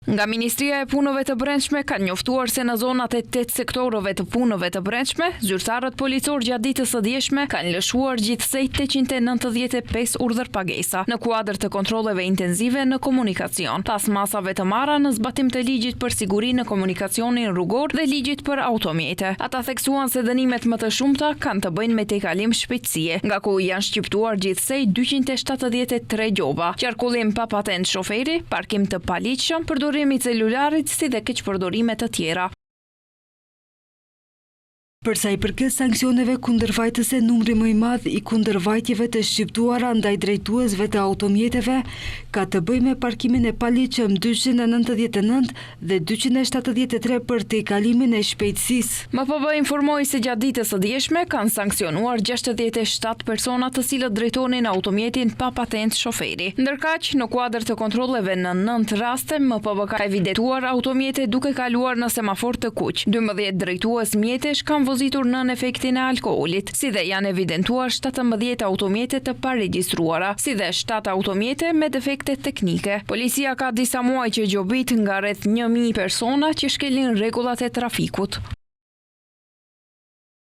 Nga Ministria e Punëve të Brendshme kanë njoftuar se në zonat e 8 sektorëve të punëve të brendshme, zyrtarët policor gjatë ditës së dieshme kanë lëshuar gjithsej 895 urdhër pagesa në kuadër të kontrolleve intensive në komunikacion, pas masave të marra në zbatim të ligjit për sigurinë në komunikacionin rrugor dhe ligjit për automjete. Ata theksuan se dënimet më të shumta kanë të bëjnë me tejkalim shpejtësie, nga ku janë shqiptuar gjithsej 273 gjoba, qarkullim pa patent shoferi, parkim të paligjshëm, përdorimi i celularit si dhe keqpërdorime të tjera. Përsa i përket sanksioneve kundërvajtëse, numri më i madh i kundërvajtjeve të shqiptuara ndaj drejtuesve të automjeteve ka të bëjë me parkimin e paligjshëm 299 dhe 273 për tejkalimin e shpejtësisë. MPB informoi se gjatë ditës së dieshme kanë sanksionuar 67 persona të cilët drejtonin automjetin pa patent shoferi. Ndërkaq, në kuadër të kontrolleve në 9 raste, MPB ka evidentuar automjete duke kaluar në semafor të kuq. 12 drejtues mjetesh kanë vozitur nën efektin e alkoolit, si dhe janë evidentuar 17 automjete të paregjistruara, si dhe 7 automjete me defekte teknike. Policia ka disa muaj që gjobit nga rreth 1000 persona që shkelin rregullat e trafikut.